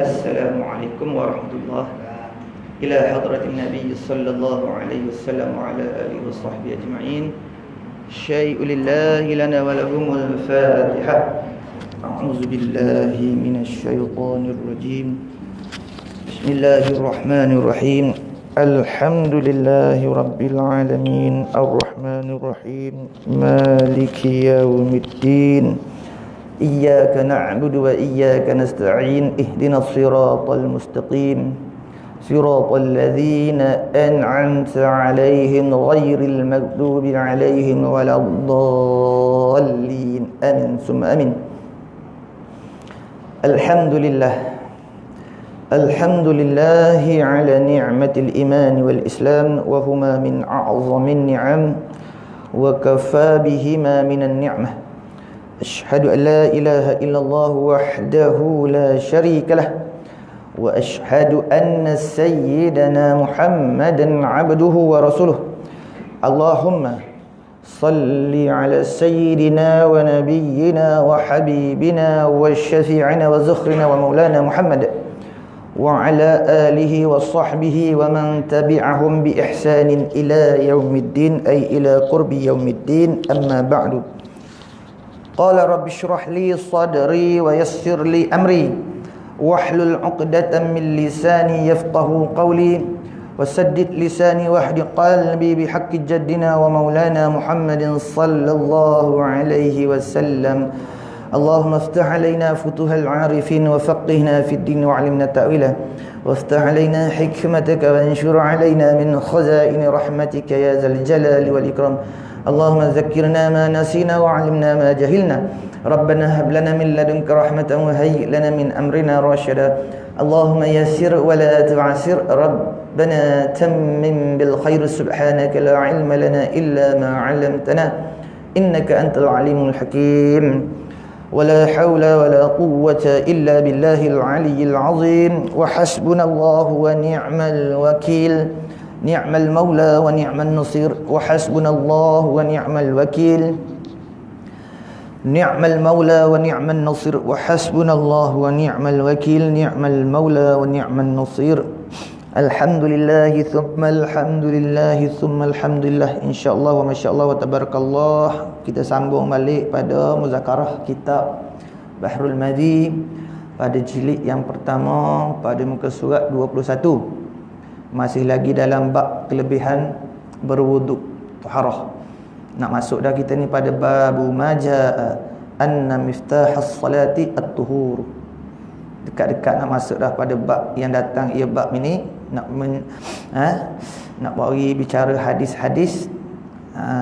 Assalamualaikum warahmatullahi wabarakatuh. Ila hadratin Nabi sallallahu alaihi wasallam wa ala alihi wa sahbihi ajma'in. Syai'u lillahi lana wa lahumul Fatihah. A'udzu billahi minasy syaithanir rajim. Bismillahirrahmanirrahim. Alhamdulillahi rabbil alamin. Arrahmanir rahim. Maliki yaumiddin. Iyyaka na'budu wa iyyaka nasta'in. Ihdinas siratal mustaqim. Siratal ladzina an'amta 'alaihim ghairil maghdubi 'alaihim waladdallin. Amin summa amin. Alhamdulillah. Alhamdulillahi 'ala ni'matil iman wal islam wa huma min a'zamin ni'am wa kafa bihima minan ni'mah. أشهد أن لا إله إلا الله وحده لا شريك له وأشهد أن سيدنا محمدا عبده ورسوله اللهم صل على سيدنا ونبينا وحبيبنا وشفيعنا وزخرنا ومولانا محمد وعلى آله وصحبه ومن تبعهم بإحسان إلى يوم الدين أي إلى قرب يوم الدين أما بعد قال رب اشرح لي صدري ويسر لي أمري واحلل عقدة من لساني يفقه قولي وسدد لساني واهد قلبي بحق جدنا ومولانا محمد صلى الله عليه وسلم اللهم افتح علينا فتوح العارفين وفقهنا في الدين وعلمنا تأويله وافتح علينا حكمتك وانشر علينا من خزائن رحمتك يا ذا الجلال والإكرام اللهم ذكرنا ما نسينا وعلمنا ما جهلنا ربنا هب لنا من لدنك رحمة وهيئ لنا من أمرنا رشدا اللهم يسر ولا تعسر ربنا تمم بالخير سبحانك لا علم لنا إلا ما علمتنا إنك أنت العليم الحكيم ولا حول ولا قوة إلا بالله العلي العظيم وحسبنا الله ونعم الوكيل نعم المولى ونعم النصير وحسبنا الله ونعم الوكيل نعم المولى ونعم النصير وحسبنا الله ونعم الوكيل نعم المولى ونعم النصير الحمد لله ثم الحمد لله ثم الحمد لله insyaallah wa masyaallah wa tabarakallah. Kita sambung balik pada muzakarah kitab Bahrul Madi pada jilid yang pertama pada muka surat 21. Masih lagi dalam bab kelebihan berwuduk taharah. Nak masuk dah kita ni pada babu majaa anna miftahas salati at-tuhur. Dekat-dekat nak masuk dah pada bab yang datang ia bab ini nak nak bagi bicara hadis-hadis.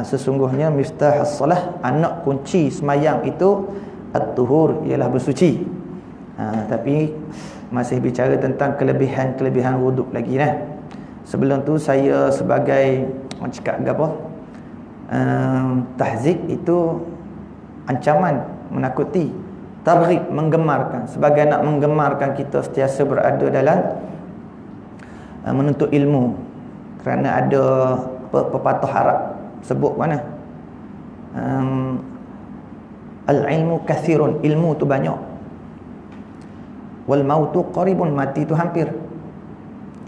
Sesungguhnya miftahas salah, anak kunci semayang itu at-tuhur, ialah bersuci. Tapi masih bicara tentang kelebihan-kelebihan wuduk lagi nah. Sebelum tu saya sebagai orang cakap apa? Tahzik itu ancaman, menakuti. Targhib, menggemarkan. Sebagai nak menggemarkan kita sentiasa berada dalam menuntut ilmu. Kerana ada pepatah Arab sebut mana? Al-ilmu kathirun, ilmu tu banyak. Wal mautu qaribun, mati tu hampir.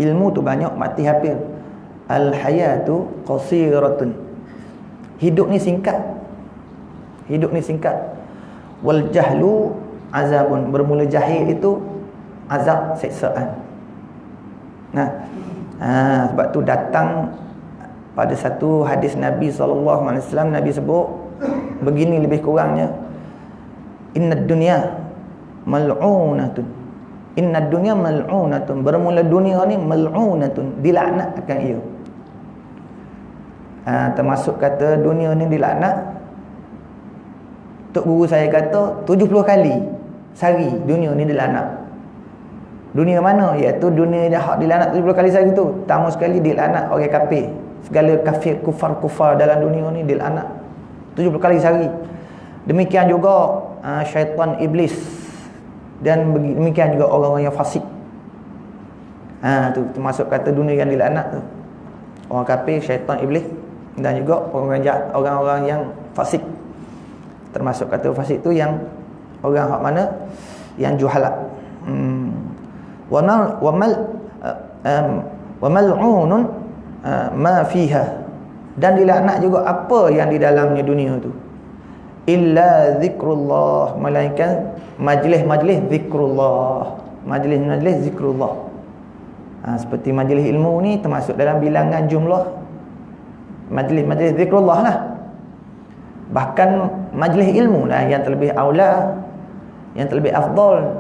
Ilmu tu banyak, mati hampir. Al-hayatu qasiratun, hidup ni singkat. Hidup ni singkat. Wal jahlu azabun, bermula jahil itu azab, siksaan. Sebab tu datang pada satu hadis Nabi SAW, Nabi sebut begini lebih kurangnya, innad dunya mal'unatun. Innad dunya mal'unatun, bermula dunia ni mal'unatun, dilaknat akan ia. Termasuk kata dunia ni dilaknat. Tok guru saya kata 70 kali sehari dunia ni dilaknat. Dunia mana? Iaitu dunia yang hak dilaknat 70 kali sehari tu. Pertama sekali dilaknat orang kafir. Segala kafir, kufar-kufar dalam dunia ni dilaknat 70 kali sehari. Demikian juga syaitan iblis, dan demikian juga orang-orang yang fasik. Tu termasuk kata dunia yang dilaknat tu. Orang kafir, syaitan, iblis, dan juga orang jahat, orang-orang yang fasik. Termasuk kata fasik tu yang orang hak mana? Yang juhalat. wa mal wa mal'unun ma fiha, dan dilaknat juga apa yang di dalamnya dunia tu, illa zikrullah, melainkan majlis-majlis zikrullah, majlis-majlis zikrullah. Seperti majlis ilmu ni termasuk dalam bilangan jumlah majlis-majlis zikrullah lah. Bahkan majlis ilmu lah yang terlebih aula, yang terlebih afdal.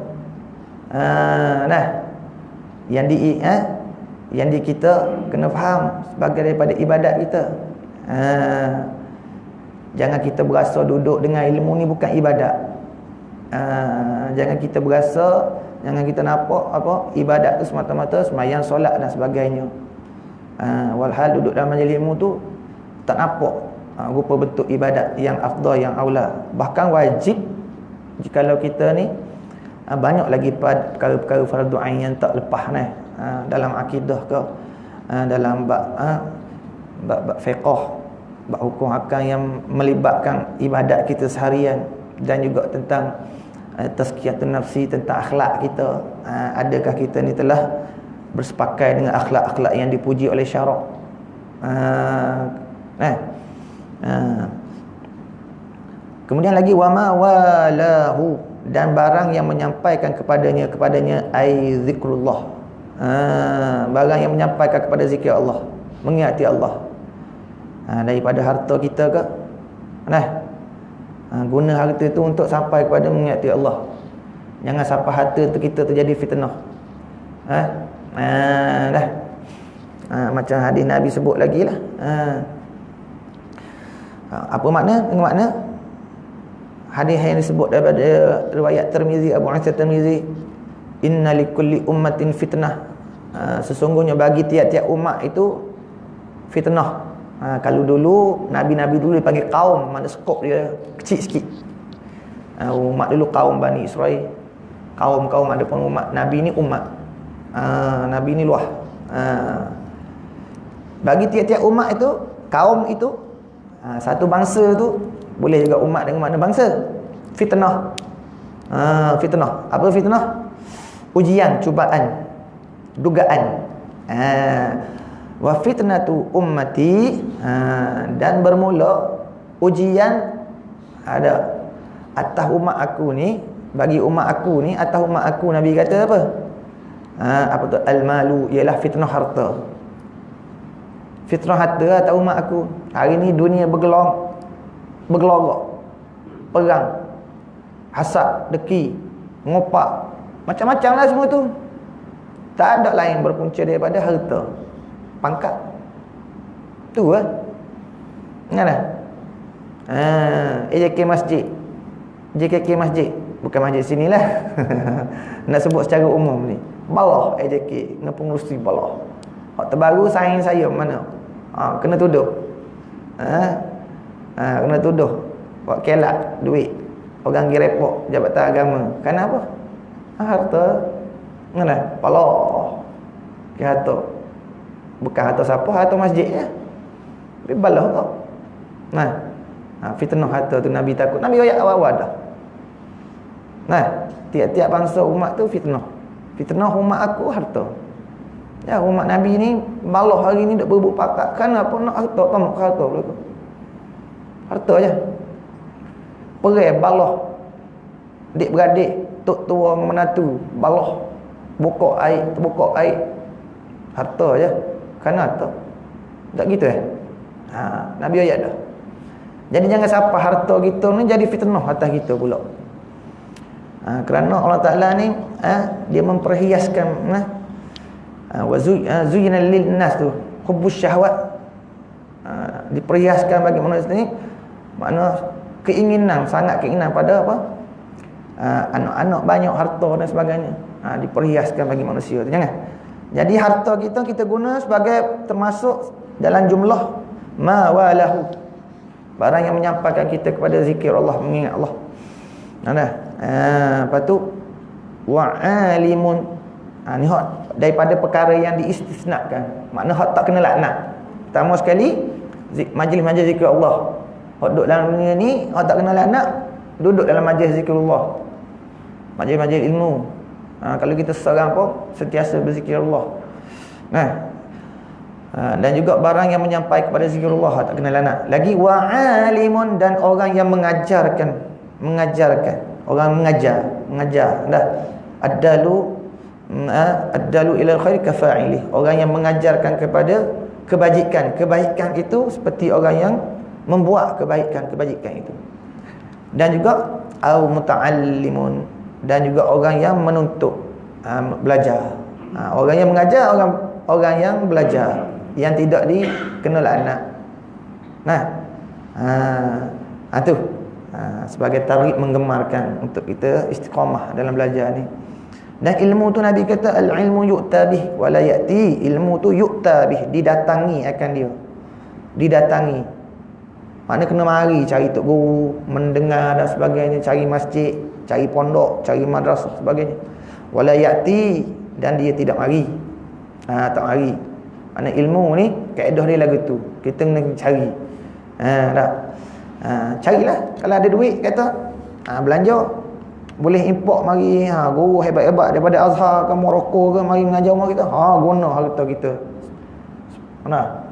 Yang kita kena faham sebagai daripada ibadat kita. Jangan kita berasa duduk dengan ilmu ni bukan ibadat. Jangan kita berasa, jangan kita nampak apa ibadat tu semata-mata sembahyang, solat dan sebagainya. Walhal duduk dalam majlis ilmu tu tak nampak rupa bentuk ibadat yang afdal, yang aula. Bahkan wajib jikalau kita ni banyak lagi perkara-perkara fardu ain yang tak lepas ni, dalam akidah ke, dalam bab fiqh, bab hukum akal yang melibatkan ibadat kita seharian, dan juga tentang tazkiyatun nafsi, tentang akhlak kita. Adakah kita ni telah bersepakai dengan akhlak-akhlak yang dipuji oleh syarak? Kemudian lagi wama walahu, dan barang yang menyampaikan kepadanya ai zikrullah. Barang yang menyampaikan kepada zikir Allah, mengingati Allah. Daripada harta kita ke, guna harta itu untuk sampai kepada mengingati Allah. Jangan sampai harta tu kita terjadi fitnah. Macam hadis Nabi sebut lagi lah. Apa makna? Dengan makna hadis yang disebut daripada riwayat Tirmizi, Abu Isa Tirmizi, inna likulli ummatin fitnah. Sesungguhnya bagi tiap-tiap umat itu fitnah. Kalau dulu Nabi-Nabi dulu dipanggil kaum, mana skop dia kecil sikit. Umat dulu kaum Bani Israel, kaum-kaum, ada pun umat. Nabi ni umat, Nabi ni luah. Bagi tiap-tiap umat itu, kaum itu, satu bangsa tu, boleh juga umat dengan makna bangsa. Fitnah. Fitnah. Apa fitnah? Ujian, cubaan, dugaan. Wa fitnatu ummati, dan bermula ujian ada atas umat aku ni, bagi umat aku ni, atas umat aku. Nabi kata apa? Apa tu? Al-malu, ialah fitnah harta. Fitnah harta atas umat aku. Hari ni dunia bergelorok, perang, hasad, deki, ngopak, macam-macam lah semua tu. Tak ada lain berpunca daripada harta, pangkat. Tu lah. Ingat dah? AJK Masjid, JKK Masjid, bukan masjid sini lah. Nak sebut secara umum ni, balah AJK dengan pengurusi balah. Hak terbaru saing saya mana? Kena tuduh. Kena tuduh buat kelak duit orang pergi report Jabatan Agama. Kenapa? Harta. Mana? Balah. Ke harta. Bukan harta siapa, harta masjid ya. Tapi balah kau. Fitnah harta tu Nabi takut. Nabi ayat awal-awal dah. Tiap-tiap bangsa umat tu fitnah. Fitnah umat aku harta. Ya, umat Nabi ni balah hari ni dak berebut pakat. Kenapa nak harta? Tamak harta belaka. Harta je. Perai balah. Dik beradik, tok tua menatu, balah. Bokok air. Harta je. Kan harta. Tak gitu Nabi ayat dah. Jadi jangan sampai harta kita ni jadi fitnah atas kita pula. Kerana Allah Ta'ala ni dia memperhiaskan wa zuyyina lil nas tu hubbus syahwat, diperhiaskan bagi manusia ni, makna keinginan, sangat keinginan pada apa? Anak-anak, banyak harta dan sebagainya. Diperhiaskan bagi manusia tu. Jangan. Jadi harta kita guna sebagai termasuk dalam jumlah ma walahu, barang yang menyampaikan kita kepada zikir Allah, mengingat Allah. Lepas tu wa alimun, ni hak daripada perkara yang diistisnakan, makna hak tak kena laknat. Pertama sekali majlis-majlis zikir Allah. Hak duduk dalam dunia ni hak tak kena laknat, duduk dalam majlis zikir Allah, majlis-majlis ilmu. Kalau kita seorang pun sentiasa berzikirullah. Dan juga barang yang menyampai kepada zikirullah tak kena lanak. Lagi wa alimun, dan orang yang mengajarkan, orang mengajar dah. Addalu ila khair kafa'ili, orang yang mengajarkan kepada kebaikan itu seperti orang yang membuat kebajikan itu. Dan juga au muta'allimun, dan juga orang yang menuntut, belajar. Orang yang mengajar, orang yang belajar, yang tidak dikena laknat. Tu sebagai targhib, menggemarkan untuk kita istiqamah dalam belajar ni. Dan ilmu tu Nabi kata al-ilmu yu'ta bih wa la ya'ti, ilmu tu yu'ta bih, didatangi akan dia. Didatangi. Maknanya kena mari cari tok guru, mendengar dan sebagainya, cari masjid, cari pondok, cari madrasah sebagainya. Wa la ya'ti, dan dia tidak mari. Tak mari. Maknanya ilmu ni kaedah dia lagu tu. Kita kena cari. Carilah. Kalau ada duit kata belanja, boleh import mari guru hebat-hebat daripada Azhar ke Morocco ke, mari mengajar rumah kita. Guna harta kita.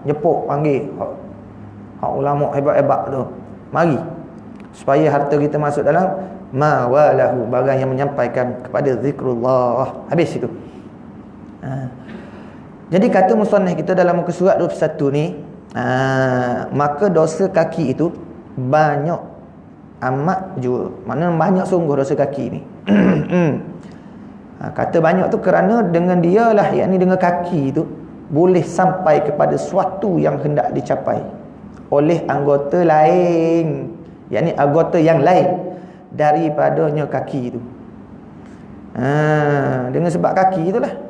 Jepuk panggil hak ulama hebat-hebat tu. Mari supaya harta kita masuk dalam mawalahu, barang yang menyampaikan kepada zikrullah. Habis itu. Jadi kata musannif kita dalam muka surat 21 ni, maka dosa kaki itu banyak amat juga. Maknanya banyak sungguh dosa kaki ni. Kata banyak tu kerana dengan dialah, yakni dengan kaki tu boleh sampai kepada suatu yang hendak dicapai oleh anggota lain, yakni anggota yang lain daripadanya kaki tu. Dengan sebab kaki itulah.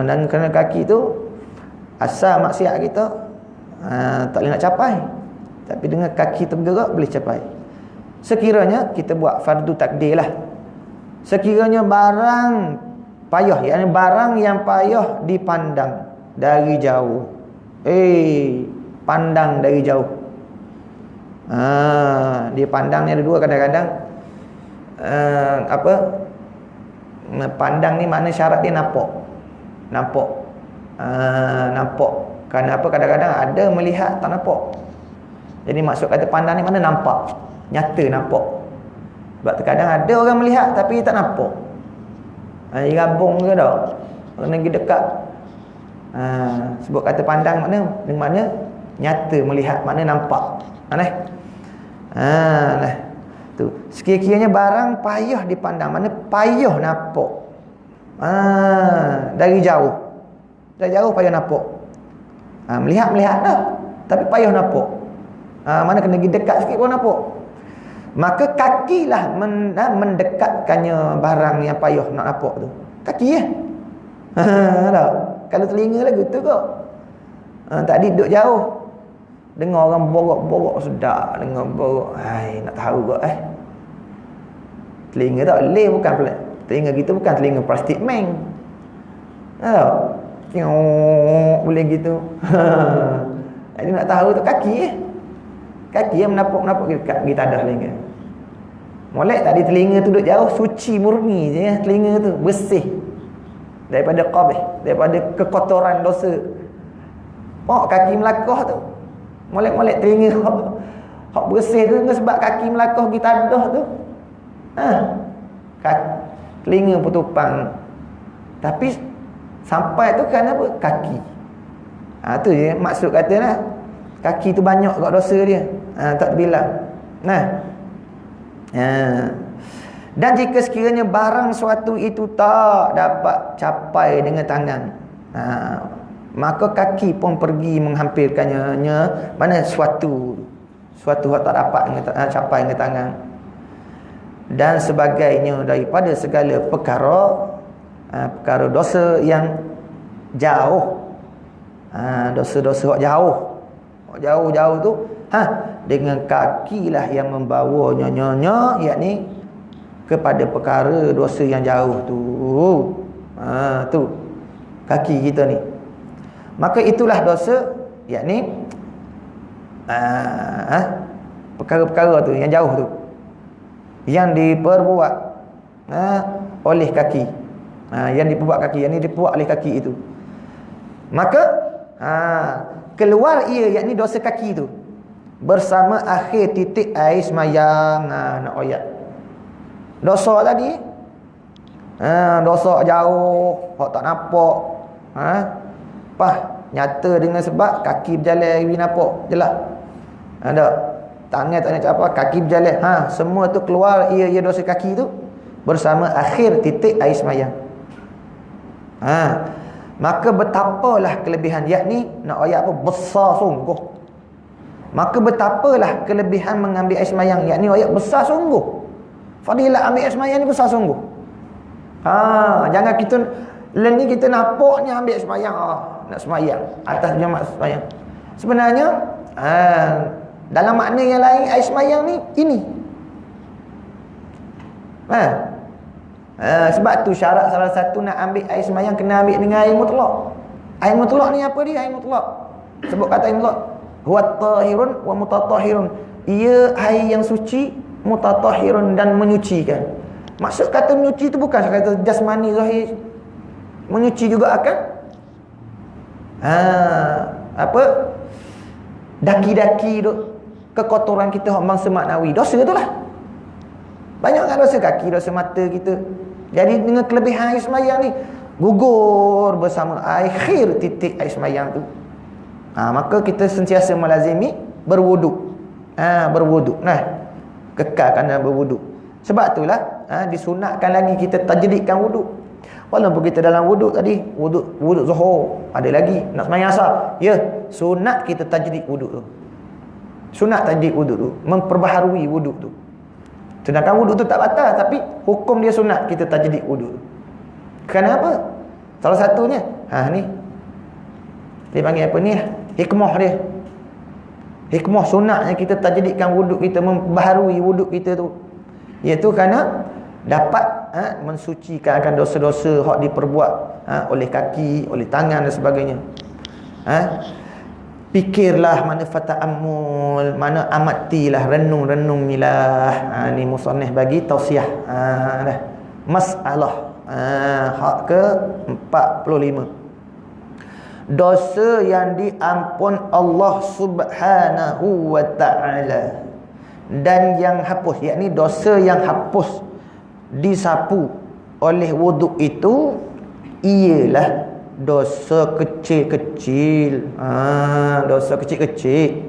Dan kerana kaki tu asal maksiat kita tak boleh nak capai, tapi dengan kaki tergerak boleh capai. Sekiranya kita buat fardu takdir lah, sekiranya barang payah, yakni barang yang payah dipandang dari jauh, pandang dari jauh. Dia pandang ni ada dua, kadang-kadang pandang ni makna syarat dia nampak. Kerana apa, kadang-kadang ada melihat tak nampak. Jadi maksud kata pandang ni mana nampak, nyata nampak. Sebab terkadang ada orang melihat tapi tak nampak. Dia gabung ke tak, kena pergi dekat. Sebab kata pandang makna nyata, melihat, makna nampak. Tu. Sekiranya barang payah dipandang, makna payah nampak. Dari jauh payah nampak. Melihat dah, tapi payah nampak. Mana kena pergi dekat sikit pun nampak. Maka kakilah mendekatkannya barang yang payah nak nampak tu. Kaki tak? Kalau telinga lagu tu kok. Tadi duduk jauh, dengar orang borok-borok sedap, dengar borok. Nak tahu kok telinga tak boleh, bukan pelan. Telinga kita bukan telinga plastik meng. Boleh gitu. Jadi nak tahu tu kaki Kaki yang menapuk-menapuk kita ada telinga. Molek tadi telinga tu duduk jauh, suci murni je telinga tu, bersih daripada qabih, daripada kekotoran dosa. Kaki melakah tu, molek-molek telinga hak bersih tu dengan sebab kaki melakah kita ada tu. Telinga petupang. Tapi sampai tu kan apa? Kaki. Tu je maksud katalah. Kaki tu banyak kat dosa dia. Tak terbilang. Dan jika sekiranya barang suatu itu tak dapat capai dengan tangan, maka kaki pun pergi menghampirkannya. Mana suatu tak dapat capai dengan tangan. Dan sebagainya daripada segala perkara dosa yang jauh. Dosa-dosa jauh tu dengan kakilah yang membawanya yakni kepada perkara dosa yang jauh tu. Tu kaki kita ni. Maka itulah dosa, yakni perkara-perkara tu yang jauh tu, yang diperbuat oleh kaki. Yang diperbuat kaki, yang ni diperbuat oleh kaki itu. Maka keluar ia, yakni dosa kaki itu, bersama akhir titik air semayang. Nak ayat dosa tadi, dosa jauh, hak tak nampak, nyata dengan sebab kaki berjalan, we nampak jelas. Ada tangan tak nak apa, kaki berjalan, semua tu keluar ia dosa kaki tu bersama akhir titik air semayang. Maka betapalah kelebihan, yakni nak ayat apa, besar sungguh. Maka betapalah kelebihan mengambil air semayang, yakni ayat besar sungguh. Fadilah ambil air semayang ni besar sungguh. Jangan kita ni kita nampaknya ambil air semayang, nak semayang atas jemaah semayang. Sebenarnya dalam makna yang lain air semayang ni ini. Sebab tu syarat salah satu nak ambil air semayang kena ambil dengan air mutlak. Air mutlak ni apa dia? Air mutlak, sebut kata air mutlak, huwa tahirun wa mutatahhirun. Ia air yang suci, mutatahhirun, dan menyucikan. Maksud kata menyuci tu bukan kata jasmani zahir, menyuci juga akan daki-daki tu, kekotoran kita bangsa maknawi. Dosa tu lah. Banyak kan dosa kaki, dosa mata kita. Jadi dengan kelebihan air semayang ni, gugur bersama akhir titik air semayang tu. Maka kita sentiasa melazimi berwuduk. Berwuduk. Kekalkan dalam berwuduk. Sebab itulah disunatkan lagi kita tajdidkan wuduk. Walaupun kita dalam wuduk tadi, wuduk zuhur, ada lagi nak semayang asar, sunat kita tajdid wuduk tu. Sunat tajdid wuduk tu, memperbaharui wuduk tu. Sedangkan wuduk tu tak batal, tapi hukum dia sunat kita tajdid wuduk. Kenapa? Salah satunya ni dia panggil apa ni, hikmah dia. Hikmah sunatnya kita tajdidkan wuduk kita, memperbaharui wuduk kita tu, iaitu kerana dapat mensucikan akan dosa-dosa hak diperbuat oleh kaki, oleh tangan dan sebagainya. Fikirlah, mana fata'ammul, mana amatilah, renung-renungilah. Ni musannif bagi tausiah. Masalah hak ke 45. Dosa yang diampun Allah Subhanahu wa ta'ala dan yang hapus, yakni dosa yang hapus disapu oleh wuduk itu ialah dosa kecil-kecil. Dosa kecil-kecil.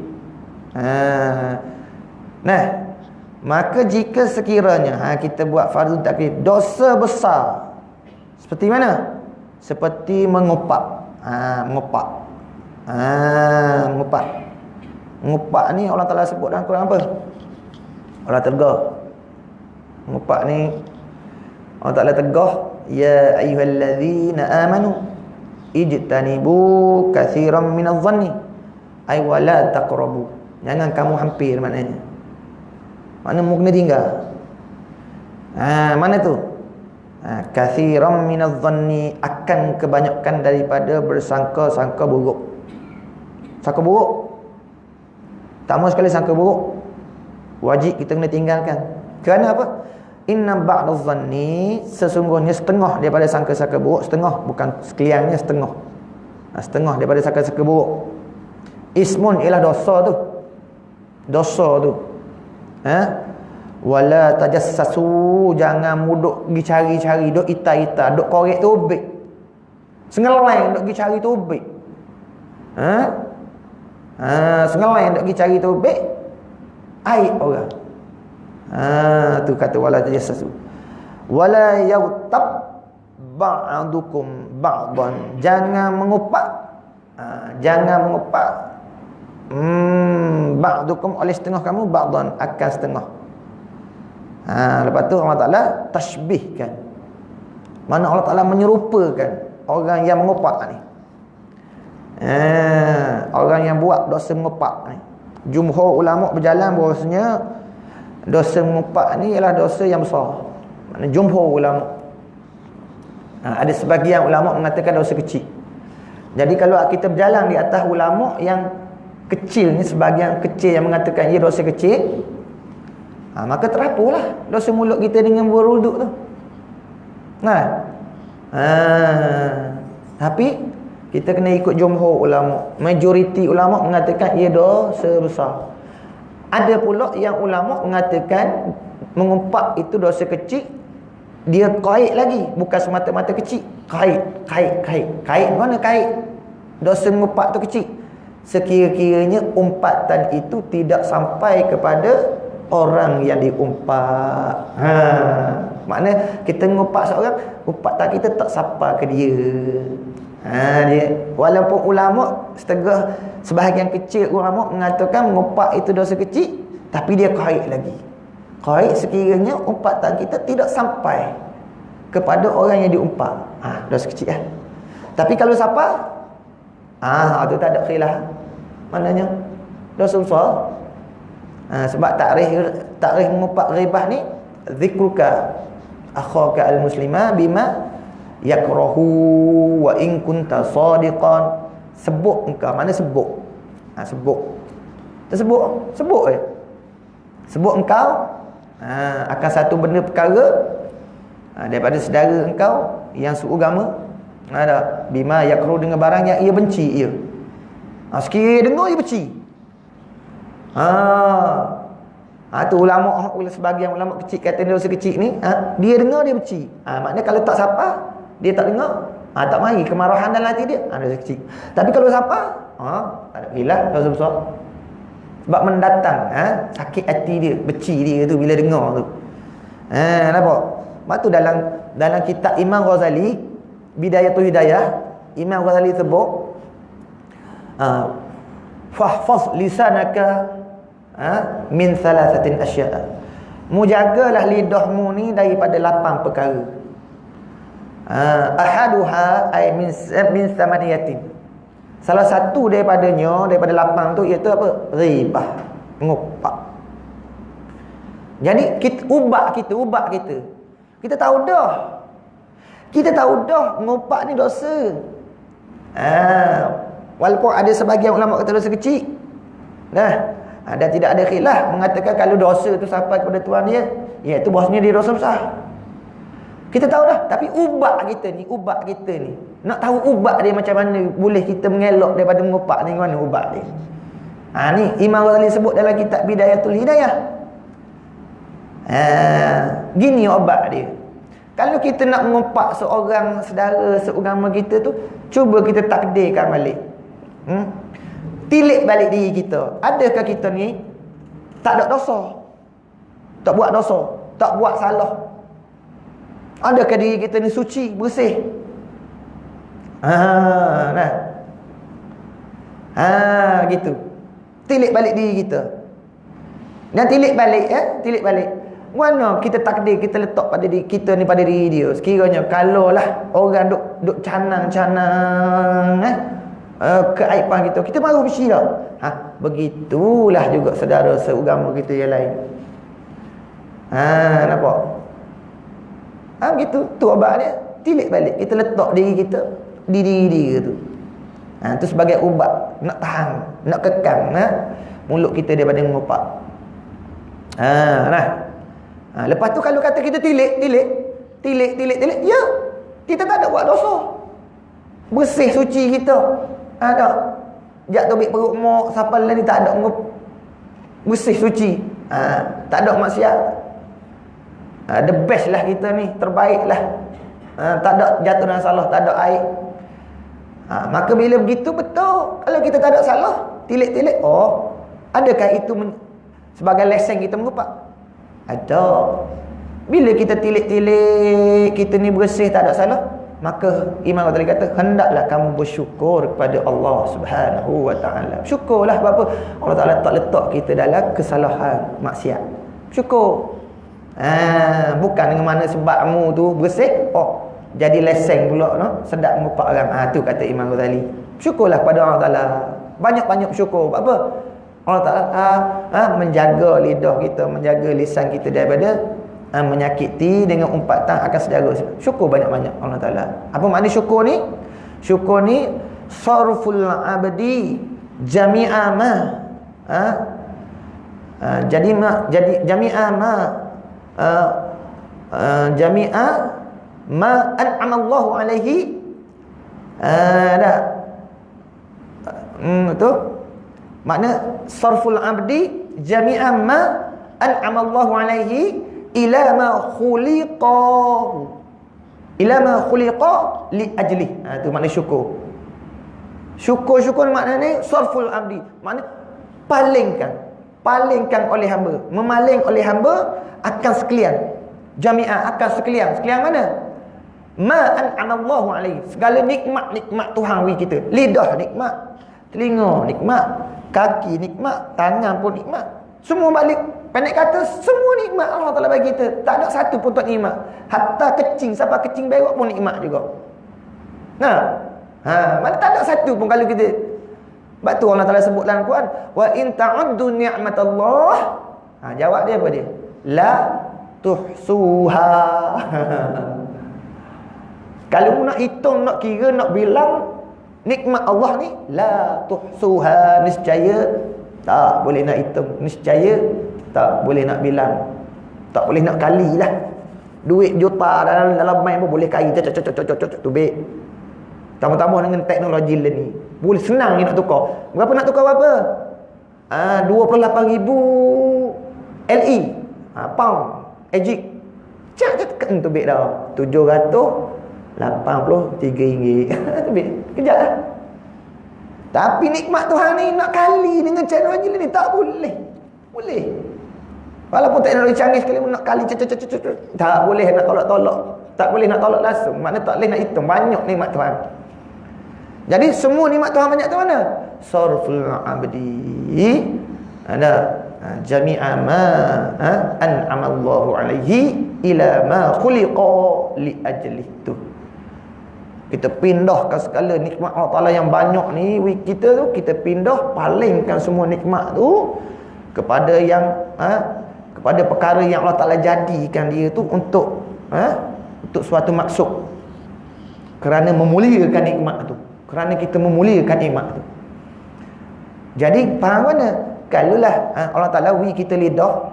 Maka jika sekiranya kita buat fardu taklif, dosa besar seperti mana? Seperti mengupak. Mengupak ni Allah Ta'ala sebut dalam Quran apa? Allah tegah. Mengupak ni Allah Ta'ala tegah, ya ayyuhallazina amanu ijtanibu katsiran minadh-dhanni ay wala taqrabu. Jangan kamu hampir, maknanya mana mu kena tinggal. Mana tu? Katsiran minadh-dhanni, akan kebanyakan daripada bersangka-sangka buruk. Sangka buruk, pertama sekali sangka buruk wajib kita kena tinggalkan. Kerana apa? Inna ba'dadh-dhanni, sesungguhnya setengah daripada sangka-sangka buruk, setengah, bukan sekaliannya, setengah. Setengah daripada sangka-sangka buruk. Ismun, ialah dosa tu. Dosa tu. Wala tajassasu, jangan muduk pergi cari-cari, duk ita-ita, duk korek tubik. Sengeleng duk pergi cari tubik. Sengeleng duk pergi cari tubik aib orang. Tu kata wala tajassasu. Wala yaghtab ba'dukum ba'dan, jangan mengupak. Jangan mengupak ba'dukum, oleh setengah kamu, ba'dan, akan setengah. Lepas tu Allah Ta'ala tashbihkan, mana Allah Ta'ala menyerupakan orang yang mengupak ni, orang yang buat dosa mengupak ni. Jumhur ulama berjalan bahawasanya dosa mengupak ni ialah dosa yang besar. Maknanya jumhur ulama. Ada sebahagian ulama mengatakan dosa kecil. Jadi kalau kita berjalan di atas ulama yang kecil ni, sebahagian kecil yang mengatakan ia dosa kecil, maka terapulah dosa mulut kita dengan berwuduk tu. Nah. Tapi kita kena ikut jumhur ulama. Majoriti ulama mengatakan ia dosa besar. Ada pula yang ulama mengatakan mengumpat itu dosa kecil. Dia kait lagi, bukan semata-mata kecil. Kait mana kait? Dosa mengumpat tu kecil. Sekira-kiranya umpatan itu tidak sampai kepada orang yang diumpat. Maknanya kita ngumpat seorang, umpatan kita tak sampai ke dia. Dia walaupun ulama setengah sebahagian kecil ulama mengatakan mengumpat itu dosa kecil, tapi dia kait lagi. Kait sekiranya umpatan kita tidak sampai kepada orang yang diumpat. Dosa kecil kan. Tapi kalau siapa? Itu tak ada khilaf. Maknanya dosa besar. Sebab takrif mengumpat ghibah ni zikruka akhaka al-muslima bima yakrahu wa in kunta sadiqan. Sebut engkau, mana sebut? Sebut. Sebut je. Sebut engkau akan satu benda perkara daripada saudara engkau yang seagama, ada bima yakrahu dengan barang yang ia benci ia. Sekiranya dengar dia benci. Tu ulama, sebagian ulama kecil kata dosa kecil ni, dia dengar dia benci. Maknanya kalau tak siapa, dia tak dengar, tak mari kemarahan dalam hati dia, dosa kecil. Tapi kalau siapa, tak ada hilang dosa besar. Sebab mendatang sakit hati dia, benci dia tu bila dengar tu. Nampak? Sebab tu dalam kitab Imam Ghazali Bidayatul Hidayah, Imam Ghazali sebut fahfaz lisanaka min thalathatin asya'. Mujagalah lidahmu ni daripada 8 perkara. Ahaduha ay min samaniyatin. Salah satu daripada 8 tu iaitu apa? Ghibah, ngumpat. Jadi ubak kita. Kita tahu dah ngumpat ni dosa. Walaupun ada sebahagian ulama kata dosa kecil. Dan tidak ada khilaf mengatakan kalau dosa tu sampai kepada Tuhan dia, iaitu bahasanya dia dosa besar. Kita tahu dah, tapi ubak kita ni nak tahu ubak dia macam mana, boleh kita mengelak daripada mengumpat ni, mana ubak dia. Ni Imam Ghazali sebut dalam kitab Bidayatul Hidayah. Gini obat dia. Kalau kita nak mengumpat seorang saudara seagama kita tu, cuba kita takdirkan balik. Tilik balik diri kita. Adakah kita ni tak ada dosa? Tak buat dosa, tak buat salah? Adakah diri kita ni suci, bersih? Gitu. Tilik balik diri kita. Dan tilik balik. Mana kita takdir kita letak pada diri kita ni, pada diri dia. Sekiranya kalau lah orang duk canang-canang keaiban kita baru bersih dah. Begitulah juga saudara seagama kita yang lain. Nampak? Begitu. Tu obat dia. Tilik balik. Kita letak diri kita di diri dia tu. Tu sebagai ubat. Nak tahan, nak kekang mulut kita daripada mengumpat. Lepas tu kalau kata kita tilik, ya, kita tak ada buat dosa. Bersih suci kita. Tak. Jak tobik perut mok siapa lain ni tak ada bersih suci. Tak ada maksiat. The best lah kita ni, terbaik lah. Tak ada jatuh dalam salah, tak ada aib. Maka bila begitu betul, kalau kita tak ada salah, tilik-tilik, adakah itu sebagai lesen kita mengumpat? Ada. Bila kita tilik-tilik, kita ni bersih, tak ada salah, maka Imam Ghazali kata, hendaklah kamu bersyukur kepada Allah Subhanahu wa ta'ala. Syukurlah. Sebab apa? Allah Ta'ala tak letak kita dalam kesalahan, maksiat. Syukur. Bukan dengan mana sebabmu tu bersih, jadi lesen pula, sedap mengumpat orang. Tu kata Imam Ghazali. Syukurlah pada Allah Ta'ala. Banyak-banyak bersyukur. Apa? Allah Ta'ala menjaga lidah kita, menjaga lisan kita daripada menyakiti dengan umpatan akan saudara. Syukur banyak-banyak Allah Ta'ala. Apa makna syukur ni? Syukur ni sarful abdi jami'a ma jadi jami'a ma jami'a ma an'amallahu alaihi. Dah. Tu makna sarful abdi jami'an ma an'amallahu alaihi ila ma khuliqa, ila ma khuliqa li ajli. Tu makna syukur. Syukur maknanya sarful abdi, makna palingkan oleh hamba, memaling oleh hamba akan sekalian, jami'ah akan sekalian mana? Ma an'amallahu alaihi, segala nikmat Tuhan bagi kita. Lidah nikmat, telinga nikmat, kaki nikmat, tangan pun nikmat. Semua balik, pendek kata semua nikmat Allah Taala bagi kita. Tak ada satu pun tak nikmat. Hatta kecing, sampai kecing berak pun nikmat juga. Mana tak ada satu pun kalau kita. Sebab tu Allah Taala sebut dalam Quran, wa in ta'uddu ni'matallah. Jawab dia apa dia? La tuhsuha. Kalau nak hitung, nak kira, nak bilang nikmat Allah ni, la tuhsuha, niscaya tak boleh nak hitung, niscaya tak boleh nak bilang, tak boleh nak kali lah. Duit juta dalam bank pun boleh kali tu baik. Tambah-tambah dengan teknologi ni boleh senang ni nak tukar. Berapa nak tukar berapa? 28,000 LE, pound egypt. Cak tu baik dah. 783 ringgit. Kejap lah. Tapi nikmat Tuhan ni nak kali dengan teknologi ni tak boleh. Boleh. Walaupun teknologi canggih sekali pun nak kali tak boleh nak tolak-tolak. Tak boleh nak tolak langsung. Maknanya tak boleh nak hitung. Banyak nikmat Tuhan. Jadi semua nikmat Tuhan banyak tu mana? Sarful abdi ada jami'a ma an'amallahu alaihi ila ma khuliqa li ajlih tu. Kita pindahkan segala nikmat Allah Taala yang banyak ni kita tu, kita pindah palingkan semua nikmat tu kepada yang kepada perkara yang Allah Taala jadikan dia tu untuk suatu maksud, kerana memuliakan nikmat tu, kerana kita memuliakan nikmat tu. Jadi faham mana? Kalaulah Allah Taala beri kita lidah,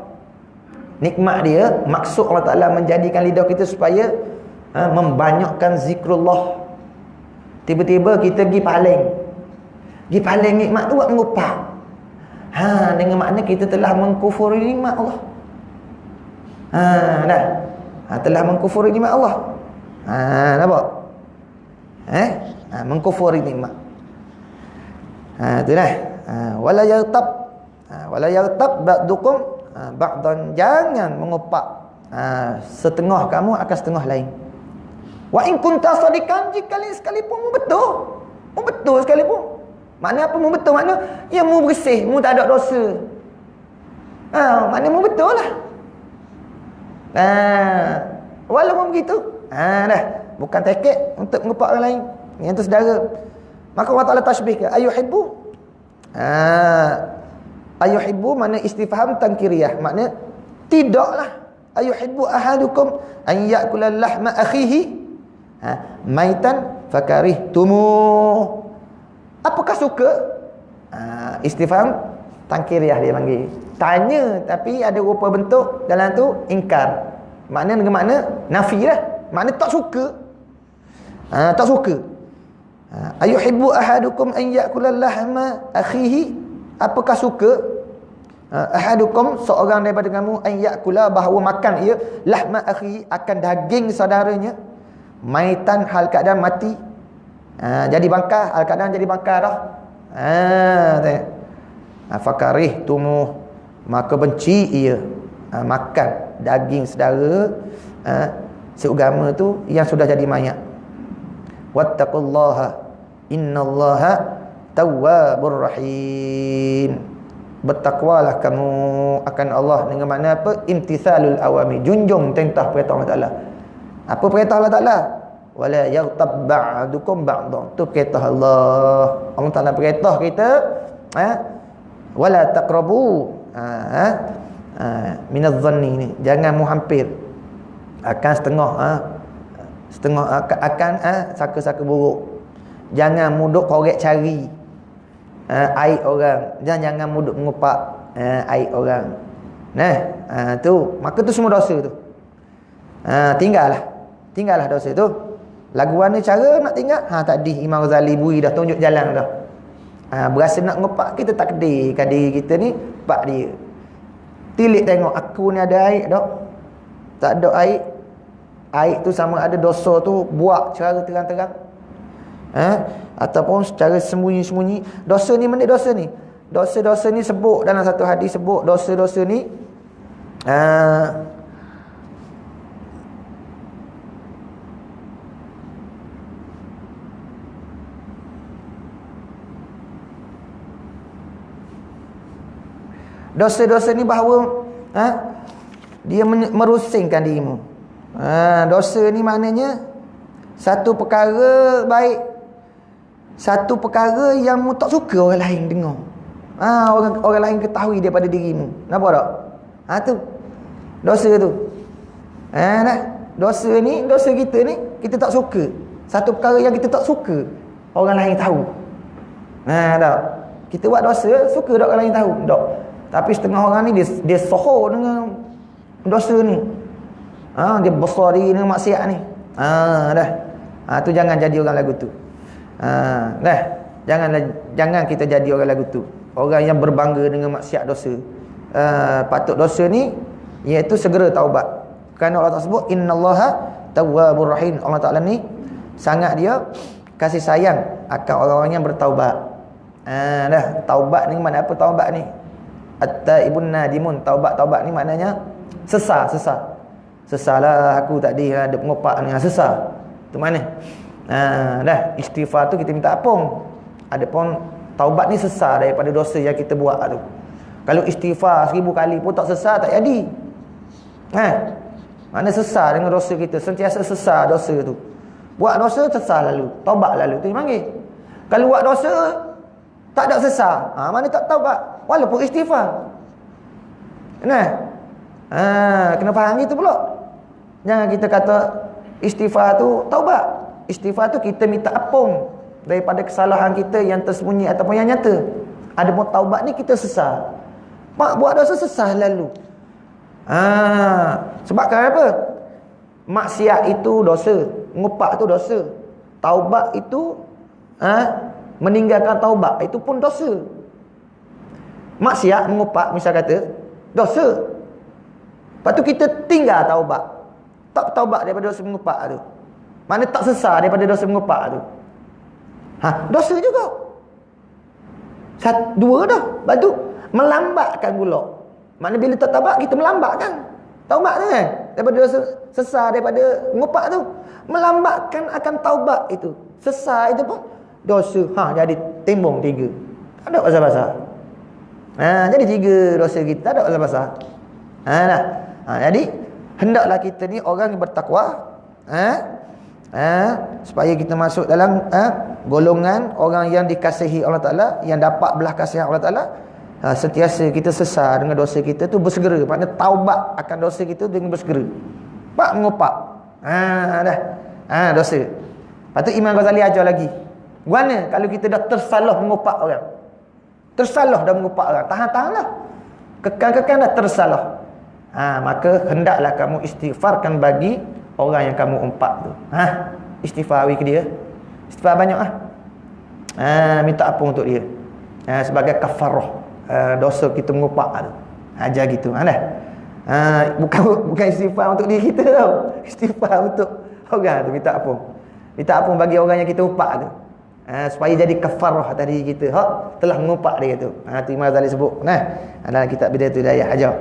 nikmat dia, maksud Allah Taala menjadikan lidah kita supaya membanyakkan zikrullah. Tiba-tiba kita pergi paling nikmat tu buat mengupak. Dengan makna kita telah mengkufuri nikmat Allah. Telah mengkufuri nikmat Allah. Nampak? Mengkufuri nikmat. Itulah. Wala yaghtab ba'dukum ba'dan, jangan mengupak setengah kamu akan setengah lain. Wa in kunta sadiqan, jika sekalipun mu betul sekalipun. Makna apa mu betul? Makna ya mu bersih, mu tak ada dosa. Makna mu betul lah. Walaupun begitu, dah bukan tekek untuk mengupak orang lain. Yang tu saudara. Maka Allah Taala tashbih ke ayuhibbu. Ayuhibbu makna istifham tangkiriyah, makna tidaklah. Ayuhibbu ahadukum an ya'kula lahma akhihi maitan fakarihtumu. Apakah suka? Istifham tangkiriyah dia panggil. Tanya tapi ada rupa bentuk dalam tu ingkar. Makna dengan makna nafi lah. Makna tak suka. Tak suka. Ayuhibbu ahadukum an ya'kula lahma akhihi. Apakah suka ahadukum, seorang daripada kamu, an ya'kula, bahawa makan ia, lahma akhihi, akan daging saudaranya, maitan, hal keadaan mati, jadi bangkar, hal keadaan jadi bangkar dah. Fakarihtumu, maka benci ia makan daging saudara seagama tu yang sudah jadi mayat. Wattaqullaha innallaha tawwabur rahim. Bertakwalah kamu akan Allah, dengan makna apa? Imtithalul awami, junjung perintah Allah Taala. Apa perintah Allah Taala? Wala yaghtab ba'dukum ba'dhan. Tu perintah Allah. Allah Taala perintah kita wala taqrabu minadh dhanni ni, jangan mu hampir akan setengah akan saka-saka buruk. Jangan muduk korek cari aib orang, jangan muduk mengupak aib orang. Tu maka tu semua dosa tu. Tinggallah. tinggallah dosa tu. Laguan ni cara nak tinggal, tadi Imam Ghazali bui dah tunjuk jalan dah. Berasa nak ngepak, kita tak kedaikan diri kita ni, pak dia. Tilik tengok, aku ni ada air tak? Tak ada air. Air tu sama ada dosa tu buat secara terang-terang. Ataupun secara sembunyi-sembunyi. Dosa ni mana dosa ni? Dosa-dosa ni sebut dalam satu hadis, sebut dosa-dosa ni dosa-dosa ni bahawa dia merusingkan dirimu. Dosa ni maknanya satu perkara baik, satu perkara yang mu tak suka orang lain dengar. Orang lain ketahui daripada dirimu. Nampak tak? Tu dosa tu. Dosa ni, dosa kita ni kita tak suka. Satu perkara yang kita tak suka orang lain tahu. Tak. Kita buat dosa, suka tak orang lain tahu? Tak. Tapi setengah orang ni dia sohor dengan dosa ni. Dia besar diri dengan maksiat ni. Tu jangan jadi orang lagu tu. Jangan kita jadi orang lagu tu. Orang yang berbangga dengan maksiat dosa. Patut dosa ni iaitu segera taubat. Kerana Allah tak sebut innallaha tawwabur rahim. Allah Taala ni sangat dia kasih sayang akan orang-orang yang bertaubat. Taubat ni mana apa taubat ni? At-taibun nadimun. Taubat ni maknanya sesal. Sesalah aku tadi ada pengopak ni, sesal. Tu mana? Istighfar tu kita minta ampun. Adapun taubat ni sesal daripada dosa yang kita buat tu. Kalau istighfar 1000 kali pun tak sesal, tak jadi. Mana sesal dengan dosa kita, sentiasa sesal dosa tu. Buat dosa sesal lalu, taubat lalu, tu dipanggil. Kalau buat dosa tak ada sesal, mana tak taubat walaupun istighfar. Kena faham gitu pula. Jangan kita kata istighfar tu taubat. Istighfar tu kita minta ampun daripada kesalahan kita yang tersembunyi ataupun yang nyata. Adapun taubat ni kita sesal. Buat dosa sesal lalu. Sebab kenapa? Maksiat itu dosa, ngupak tu dosa. Taubat itu meninggalkan taubat itu pun dosa. Maksiat mengupak misal kata dosa. Lepas tu kita tinggal taubat. Tak taubat daripada dosa mengupak tu. Mana tak sesal daripada dosa mengupak tu. Dosa juga. Dua dah. Lepas tu melambatkan pula. Mana bila tak taubat kita melambatkan. Taubat tu kan? Daripada dosa sesal daripada mengupak tu. Melambatkan akan taubat itu. Sesal itu pun dosa. Jadi timbung 3. Tak ada pasal-pasal. Jadi 3 dosa kita. Tak ada pasal-pasal. Jadi hendaklah kita ni orang yang bertakwa. Supaya kita masuk dalam golongan orang yang dikasihi Allah Ta'ala, yang dapat belah kasihan Allah Ta'ala. Sentiasa kita sesal dengan dosa kita tu bersegera. Maknanya taubat akan dosa kita dengan bersegera. Pak mengupak. Dosa. Lepas tu Imam Ghazali ajar lagi. Mana kalau kita dah tersalah mengupak orang? Tersalah dah mengupak orang. Tahan-tahanlah. Kekal-kekal dah tersalah. Maka hendaklah kamu istighfarkan bagi orang yang kamu umpak tu. Istighfar ke dia. Istighfar banyak minta ampun untuk dia. Sebagai kafarah dosa kita mengupak tu. Ajar gitu. Bukan istighfar untuk diri kita tau. Istighfar untuk orang tu, minta ampun. Minta ampun bagi orang yang kita umpak tu. Supaya jadi kafarah tadi kita telah mengumpak dia tu. Tu Imam Ghazali sebut dalam kitab Bidayatul Hidayah ajar.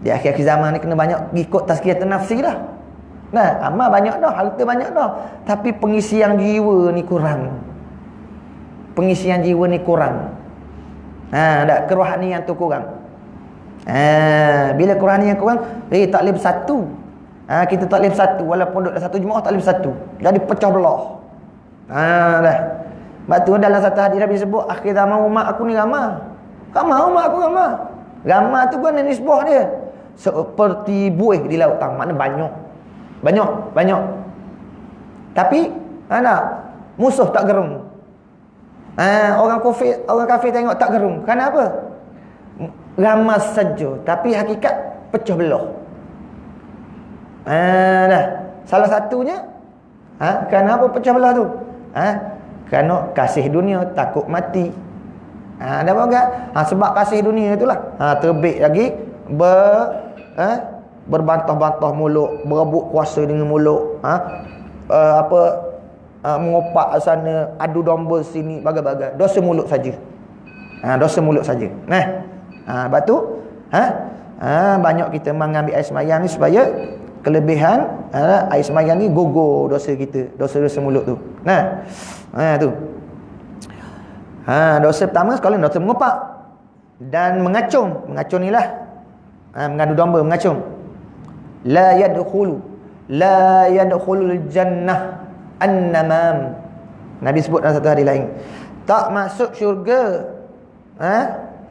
Di akhir-akhir zaman ni kena banyak ikut tazkiyatun nafsi dah. Amal banyak dah, harta banyak dah, tapi pengisian jiwa ni kurang. Pengisian jiwa ni kurang. Kerohanian tu kurang. Bila kerohanian kurang, tak boleh bersatu. Kita tak boleh bersatu walaupun duduk dalam satu jemaah, tak boleh bersatu. Jadi pecah belah. Dah. Sebab tu dalam satu hadis Nabi sebut akhir zaman umat aku ni ramah. Umat aku ramah. Ramah tu kan nisbah dia. Seperti buih di lautan, makna banyak. Tapi musuh tak gerung. Orang kafir tengok tak gerung. Kenapa? Ramah saja, tapi hakikat pecah belah. Dah. Salah satunya kerana apa pecah belah tu? Kerana kasih dunia, takut mati. Dah bagai. Sebab kasih dunia itulah. Terbit lagi berbantah-bantah mulut, berebut kuasa dengan mulut. Mengopak sana, adu domba sini, bagai-bagai. Dosa mulut saja. Dosa mulut saja. Lepas tu banyak kita mengambil air semayang ni supaya kelebihan air semayang ni gugur dosa kita, dosa-dosa mulut tu. Tu. Dosa pertama sekali dosa mengopak dan mengacung. Mengacung ni lah mengadu domba, mengacung. La yadkhulul jannah an-namam. Nabi sebut dalam satu hadis lain, tak masuk syurga.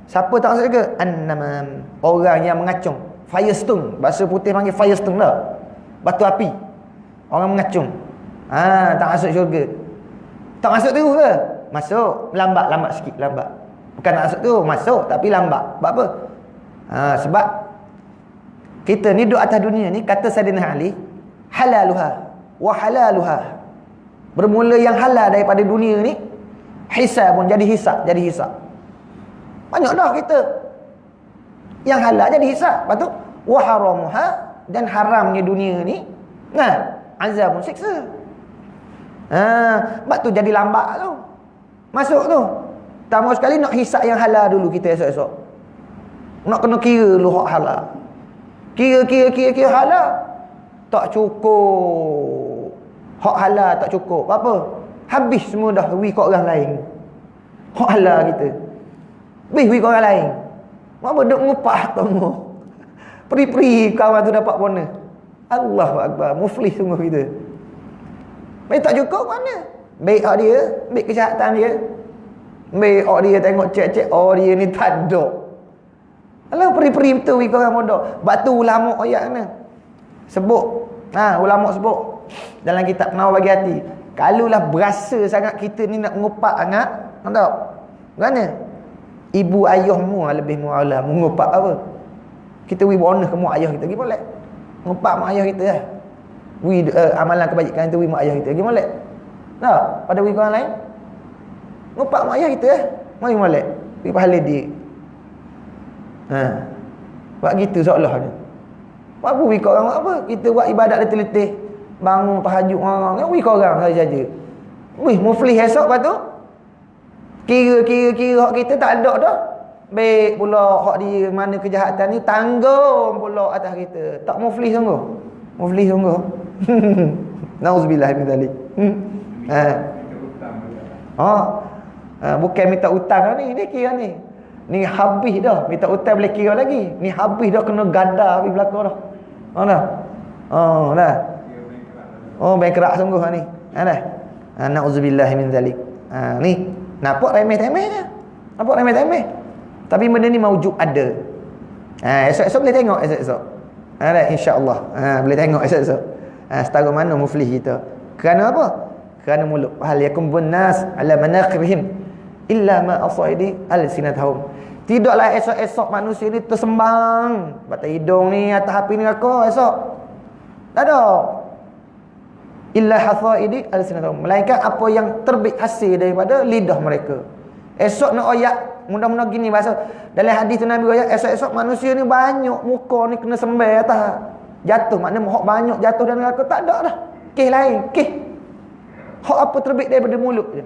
Siapa tak masuk syurga? An-namam, orang yang mengacung. Firestone, bahasa putih panggil firestone lah, batu api. Orang mengacung, tak masuk syurga. Tak masuk tu ke? Masuk, lambat sikit, lambat. Bukan tak masuk tu, masuk tapi lambat. Sebab apa? Sebab kita ni duduk atas dunia ni, kata Sayyidina Ali, halaluha wa halaluha. Bermula yang halal daripada dunia ni, hisab pun jadi hisab, banyak dah kita yang halal jadi hisab. Lepas tu wa haramuha, dan haramnya dunia ni azab pun siksa. Sebab tu jadi lambat tu masuk tu. Pertama sekali nak hisab yang halal dulu kita esok-esok. Nak kena kira dulu hak halal. Kira halal tak cukup. Hak halal tak cukup. Apa? Habis semua dah wi kat orang lain. Hak halal kita habis wi kat orang lain. Apa duk ngupak tengok. Peri-peri kawan tu dapat bonus. Allahu akbar, muflih sungguh kita. Baik tak cukup mana? Baik dia, baik kesihatan dia. Baik dia tengok cek-cek, dia ni tak ada. Alah peri-peri betul wi kat orang bodoh. Batu ulama ayat mana? Sebut. Ulama sebut dalam kitab Penawar Bagi Hati. Kalulah berasa sangat kita ni nak ngupak anak, tak? Mana? Ibu ayahmu lebih mu'ala mengupak apa? Kita wi bonus ke mak ayah kita, pergi molek. Ngupak mak ayah kita lah. Amalan kebajikan itu wi mak ayah kita, pergi molek. Tak? Pada wi orang lain, ngupak mak ayah kita lah. Mari molek. Wi pahala dia. Buat gitu seolah-olah. Buat apa wi kat orang apa? Kita buat ibadat letih-letih, bangun tahajud orang, wi kat orang saja. Wih, muflih esok lepas tu. Kira hak kita tak ada dah. Baik pula hak dia mana kejahatan ni tanggung pula atas kita. Tak muflih sungguh. Muflih sungguh. Nauzubillah min zalik. Bukan minta utang ni kira ni. Ni habis dah. Minta utang boleh kira lagi. Ni habis dah, kena gada habis belakang dah. Dah. Bankrupt sungguh ni. Dah. Nauzubillah min zalik. Ni nampak remeh-temeh je. Nampak remeh-temeh. Tapi benda ni maujud ada. Esok-esok boleh tengok esok-esok. InsyaAllah. Boleh tengok esok-esok. Setara mana muflih kita. Kerana apa? Kerana mulut. Hal yakum bunnas ala manaqirihim illa ma asaidi al-sinatahum. Tidaklah esok-esok manusia ni tersembang. Batang hidung ni atas api ni aku esok. Tak ada. Illa hasaidi al-sinatahum, melainkan apa yang terbit hasil daripada lidah mereka. Esok nak ayat mudah-mudah gini bahasa dalam hadis tu Nabi ayat, esok-esok manusia ni banyak muka ni kena sembel atas jatuh, maknanya hak banyak jatuh dan neraka. Tak ada dah kes lain, kes hak apa terbit daripada mulut je.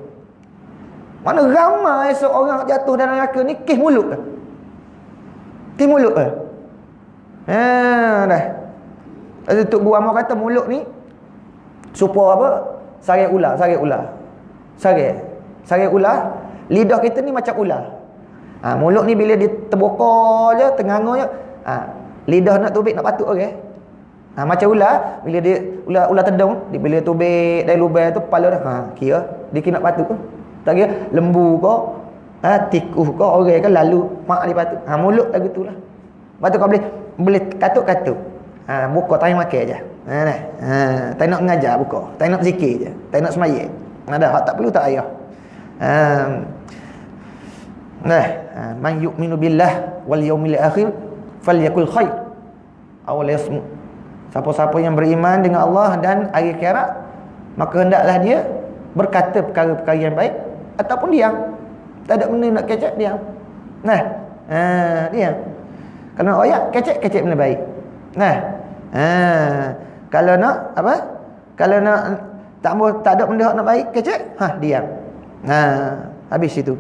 Mana ramai esok orang jatuh dan neraka ni kes mulut dah. Kes mulut dah. Dah. Tok Guru Amal kata mulut ni supaya apa? Sarai ular. Lidah kita ni macam ular. Mulut ni bila dia terbuka je, tenganga je, lidah nak tubik, nak patuk okey. Macam ular, bila dia ular tedung, dia bila tubik dari lubang tu kepala dah. Kira dia kena patuk tu. Tak kira lembu ke, tikus ke, orang ke lalu mak dia patuk. Mulut lagu tulah. Lepas tu kau boleh katuk-katuk. Buka tak makan je. Tak nak mengajar buka, tak nak zikir je, tak nak semayang. Ada hak tak perlu tak ayah. Man yu'minu billah wal yawmil akhir falyakul khair aw liyasmut. Siapa-siapa yang beriman dengan Allah dan hari akhirat, maka hendaklah dia berkata perkara-perkara yang baik ataupun diam. Tak ada benda nak kecek, diam. Nah, diam. Kalau nak royak, kecek benda baik. Nah, kalau nak apa? Kalau nak tak ada benda nak baik, kecek, diam. Habis itu.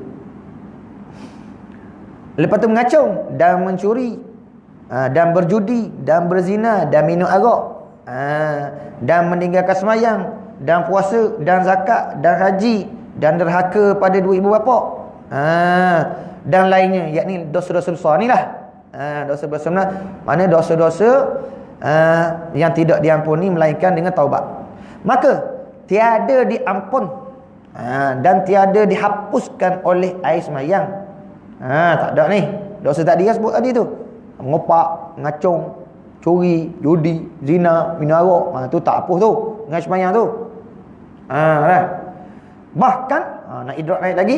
Lepas tu mengacung dan mencuri, dan berjudi, dan berzina, dan minum arak, dan meninggalkan sembahyang, dan puasa, dan zakat, dan haji, dan derhaka pada dua ibu bapa, dan lainnya, yakni dosa-dosa besar ni lah. Dosa-dosa mana dosa-dosa yang tidak diampuni melainkan dengan taubat. Maka tiada diampun dan tiada dihapuskan oleh air sembahyang. Tak ada ni. Dosa tadi yang sebut tadi tu. Mengopak, ngacung, curi, judi, zina, minum arak. Tu tak hapus tu. Dengan sembahyang tu. Bahkan nak idrak naik lagi,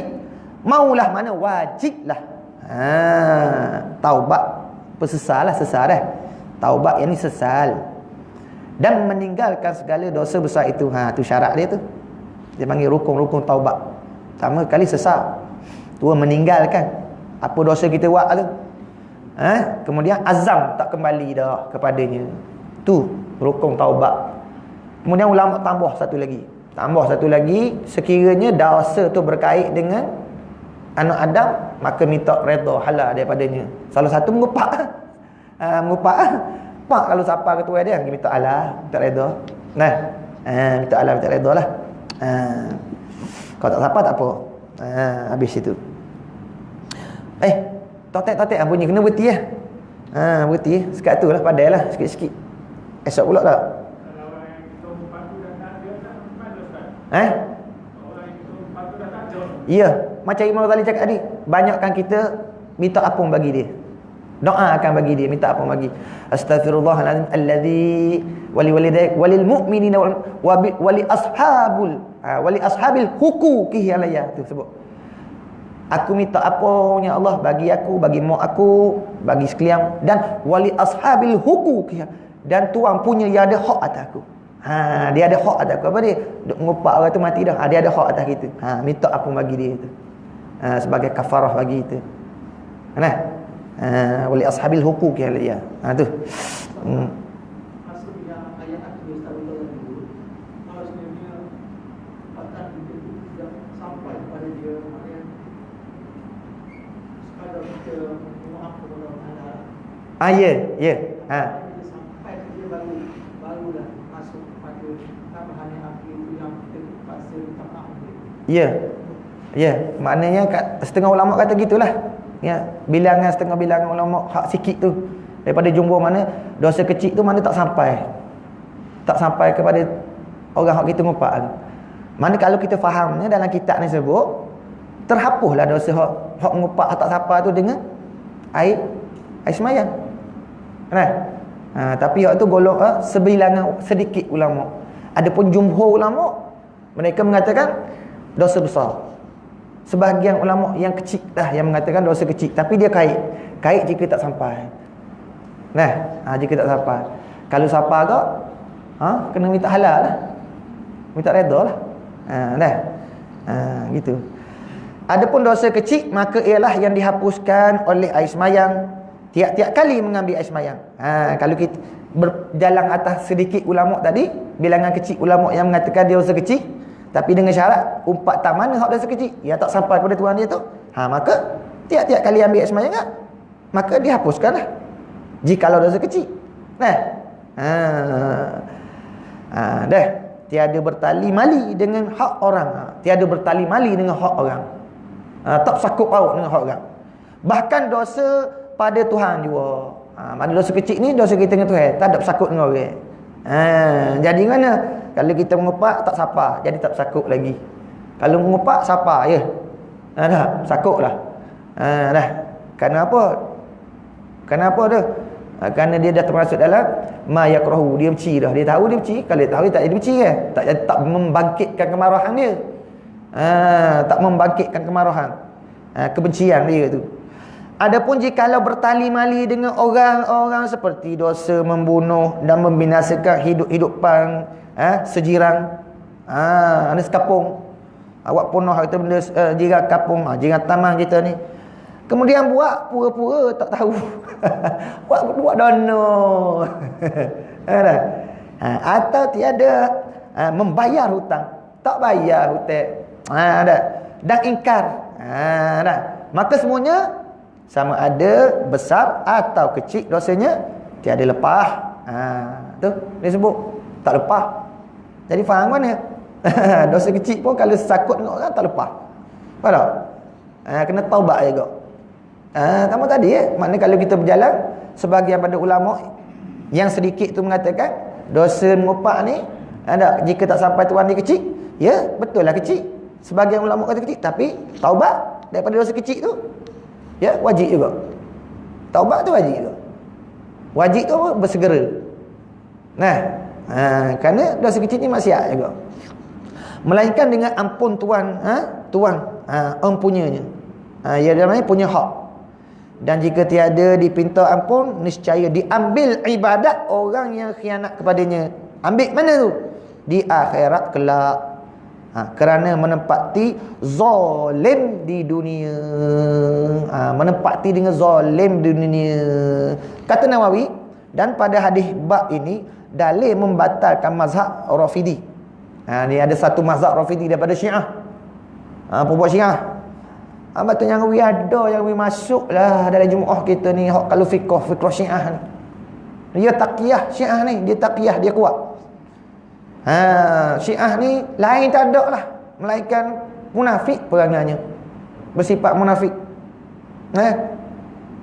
maulah mana wajiblah. Taubat. Sesal dah. Taubat yang ni sesal. Dan meninggalkan segala dosa besar itu. Tu syarat dia tu. Dia panggil rukun-rukun taubat. Pertama kali sesal. Dua, meninggalkan apa dosa kita buat tu. Kemudian azam tak kembali dah kepadanya. Tu rukun taubat. Kemudian ulama tambah satu lagi, sekiranya dosa tu berkait dengan anak Adam, maka minta redha halal daripadanya. Salah satu mengupak. Pak kalau siapa ketua dia minta halal, minta redha. Minta halal, minta redha lah. Kalau tak siapa tak apa. Habis itu. Totek bunyi kena berhenti lah. Berhenti. Sekat tu lah, padai lah sikit-sikit. Esok pula tak? Ya, macam Imam Ghazali cakap tadi, banyakkan kita minta ampun bagi dia. Doa akan bagi dia, minta ampun bagi. Astaghfirullahalazim allazi walil mu'minina wali ashabil huquqihi alayya. Tu sebut. Aku minta ampun ya Allah bagi aku, bagi mak aku, bagi sekalian, dan wali ashabil huquqihi, dan tuan punya yang ada hak atas aku. Dia ada hak atas aku. Apa dia? Duk ngupak orang tu mati dah. Dia ada hak atas kita. Minta ampun bagi dia tu. Sebagai kafarah bagi kita. Wali ashabil huquq ya liya. Tu. Maksud yang ayat aku Ustaz dulu, kalau sebenarnya bahkan kita tidak sampai kepada dia, maknanya sekadar kita maaf kepada Allah. Ya. Sampai dia baru dah masuk kepada tambahan yang akhir itu yang kita terpaksa minta maaf. Ya. Maknanya setengah ulama kata gitulah. Ya, setengah bilangan ulama hak sikit tu daripada jumhur mana dosa kecil tu mana tak sampai kepada orang hak kita ngupak tu. Mana kalau kita fahamnya dalam kitab ni sebut terhapuslah dosa hak ngupak tak sampai tu dengan air sembahyang. Tapi hak tu golong sebilangan sedikit ulama. Adapun jumhur ulama mereka mengatakan dosa besar. Sebahagian ulama yang kecil dah yang mengatakan dosa kecil, tapi dia kait jika tak sampai. Jika tak sampai. Kalau sampai agak kena minta halal lah. Minta redha lah. Gitu. Adapun dosa kecil maka ialah yang dihapuskan oleh air sembahyang tiap-tiap kali mengambil air sembahyang. Kalau kita berjalan atas sedikit ulama tadi, bilangan kecil ulama yang mengatakan dia dosa kecil, tapi dengan syarat umpatan mana hak dosa kecil yang tak sampai pada Tuhan dia tu, maka tiap-tiap kali ambil air sembahyang maka dihapuskanlah jikalau dosa kecil. Dah tiada bertali mali dengan hak orang. Tiada bertali mali dengan hak orang. Tak sakut paut dengan hak orang. Bahkan dosa pada Tuhan juga. Mana dosa kecil ni dosa kita dengan Tuhan, tak ada bersakut dengan orang. Jadi mana? Kalau kita mengupak tak sapa, jadi tak bersakut lagi. Kalau mengupak sapa ya. Dah sakutlah. Dah. Kenapa dah? Kerana dia dah termasuk dalam ma yakrahu, dia benci dah. Dia tahu dia benci, kalau dia tahu dia tak jadi benci kan. Tak membangkitkan kemarahan dia. Tak membangkitkan kemarahan. Kebencian dia tu. Adapun jikalau bertali mali dengan orang-orang seperti dosa membunuh dan membinasakan hidup-hidupan sejirang, ada sekapung, awak punah kita benda jiran kapung, jiran taman kita ni, kemudian buat pura-pura tak tahu. buat dono. Atau tiada membayar hutang, tak bayar hutang, dan ingkar, maka semuanya sama ada besar atau kecil dosanya tiada lepah. Tu dia sebut tak lepah. Jadi faham mana? Dosa kecil pun kalau sakut dengan orang tak lepah. Faham tak? Kena taubat juga. Sama tadi maknanya kalau kita berjalan, sebahagian pada ulama yang sedikit tu mengatakan dosa merupak ni jika tak sampai tuan dia kecil, ya betul lah kecil. Sebahagian ulama kata kecil, tapi taubat daripada dosa kecil tu ya wajib juga. Taubat tu wajib juga. Wajib tu apa? Bersegera. Kerana dosa kecil ni maksiat juga. Melainkan dengan ampun tuan, empunyanya. Ya namanya punya hak. Dan jika tiada dipinta ampun, niscaya diambil ibadat orang yang khianat kepadanya. Ambil mana tu? Di akhirat kelak. Kerana menempati zalim di dunia. Menempati dengan zalim di dunia. Kata Nawawi, dan pada hadis bab ini dalil membatalkan mazhab Rafidi. Ni ada satu mazhab Rafidi daripada Syiah. Pembuat Syiah. Betul yang ada yang masuk lah dalam Jumaah kita ni, kalau fiqh Syiah ni. Dia taqiyah Syiah ni, dia taqiyah, dia kuat. Syiah ni lain tak ada lah, melainkan munafik perangainya, bersifat munafik.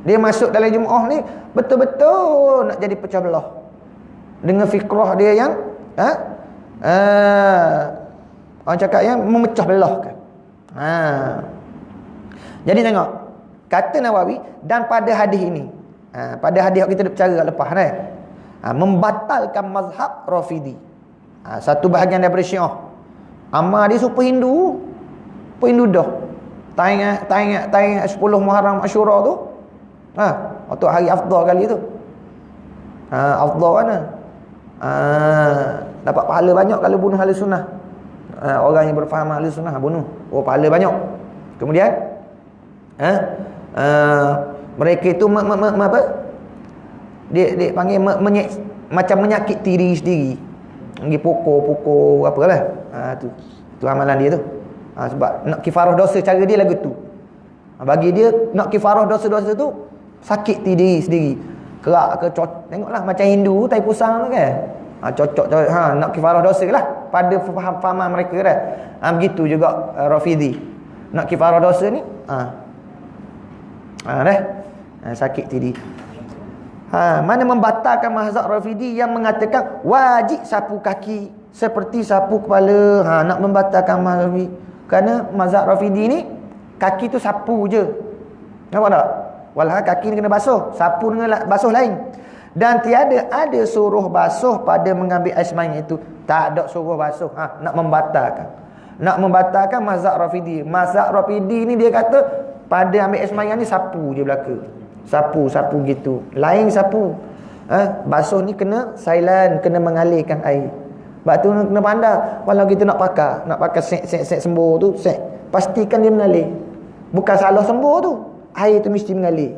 Dia masuk dalam Jumaah ni betul-betul nak jadi pecah belah dengan fikrah dia yang orang cakap yang memecah belahkan. Jadi tengok kata Nawawi, dan pada hadis ini, pada hadis yang kita berbicara lepas ni, membatalkan mazhab Rafidi. Satu bahagian daripada Syiah, amal dia super Hindu dah. Tak ingat 10 Muharram Asyura tu, waktu hari afdal kali tu. Afdal mana? Dapat pahala banyak kalau bunuh ahli sunnah. Orang yang berfaham ahli sunnah bunuh, pahala banyak. Kemudian mereka itu apa? Dia panggil macam menyakiti diri sendiri. Pergi pukul apalah. Tu amalan dia tu. Sebab nak kifarah dosa, cara dia lagu tu. Bagi dia nak kifarah dosa-dosa tu sakit diri sendiri. Kerak ke tengoklah macam Hindu tai pusang tu kan. Cocok nak kifarah dosa lah pada fahaman mereka dah. Begitu juga Rafidi. Nak kifarah dosa ni sakit diri. Mana membatalkan mazhab Rafidi yang mengatakan wajib sapu kaki seperti sapu kepala. Nak membatalkan mazhab Rafidi. Kerana mazhab Rafidi ni kaki tu sapu je. Nampak tak? Walau kaki ni kena basuh, sapu dengan basuh lain. Dan tiada ada suruh basuh pada mengambil air sembahyang itu. Tak ada suruh basuh. Nak membatalkan mazhab Rafidi. Mazhab Rafidi ni dia kata pada ambil air sembahyang ni sapu je belaka. Sapu gitu. Lain sapu. Basuh ni kena silent, kena mengalirkan air. Sebab tu kena pandai. Walau kita nak pakai sek sembuh tu, pastikan dia mengalir. Bukan salah sembuh tu, air tu mesti mengalir.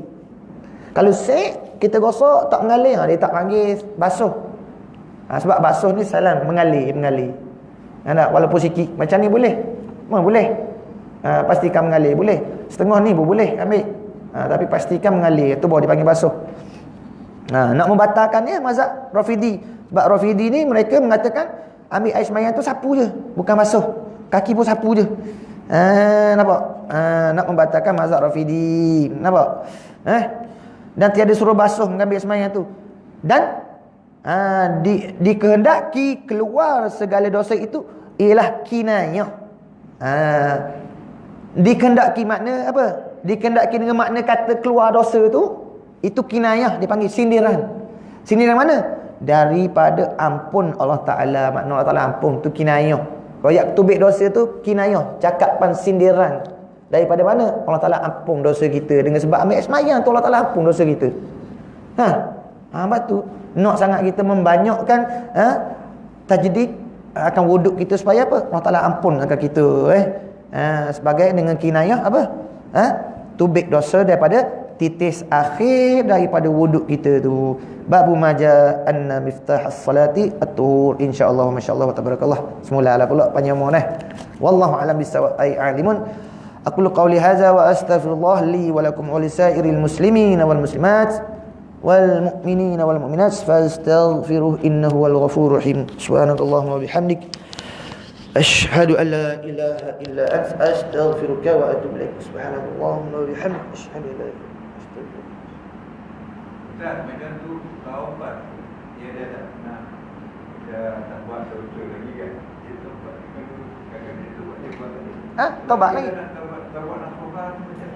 Kalau sek kita gosok tak mengalir, dia tak panggil basuh. Sebab basuh ni silent, mengalir. Walaupun sikit macam ni boleh. Boleh. Pastikan mengalir boleh. Setengah ni pun boleh ambil. Tapi pastikan mengalir, tu baru dipanggil basuh. Nak membatalkan dia mazhab Rafidi. Sebab Rafidi ni mereka mengatakan ambil air sembahyang tu sapu je, bukan basuh. Kaki pun sapu je. Nampak? Nak membatalkan mazhab Rafidi. Nampak? Dan tiada suruh basuh mengambil sembahyang tu. Dan dikehendaki keluar segala dosa itu ialah kinayah. Dikehendaki makna apa? Dikehendaki dengan makna kata keluar dosa tu, itu kinayah, dipanggil sindiran. Sindiran mana? Daripada ampun Allah Ta'ala. Makna Allah Ta'ala ampun tu kinayah. Kalau yak tubik dosa tu kinayah, cakapan sindiran. Daripada mana? Allah Ta'ala ampun dosa kita. Dengan sebab ambil semayang tu Allah Ta'ala ampun dosa kita. Sebab tu nak sangat kita membanyakkan tajdid akan wuduk kita supaya apa? Allah Ta'ala ampun akan kita sebagai dengan kinayah apa? Tubik dosa daripada titis akhir daripada wuduk kita tu. Babu maja anna miftah as-salati at-tuhur. Insya-Allah masya-Allah wa tabarakallah. Semula ala pula panjang umur wallahu alam bisawab ay alimun. Aqulu qawli hadza wa astaghfirullah li wa lakum wa lisairil muslimin wal muslimat wal mu'minin wal mu'minat fastaghfiruh innahu wal ghafurur rahim. Subhanakallahumma wa bihamdik asyhadu an la ilaha illa anta astaghfiruka wa atubu ilaik. Subhanakallahumma wa bihamdik asyhadu an la ilaha Ustaz, macam tu taubat dia dah nak tak buat dosa lagi kan. Dia taubat kadang-kadang dia buat lagi. taubat lagi. Taubat nak taubat macam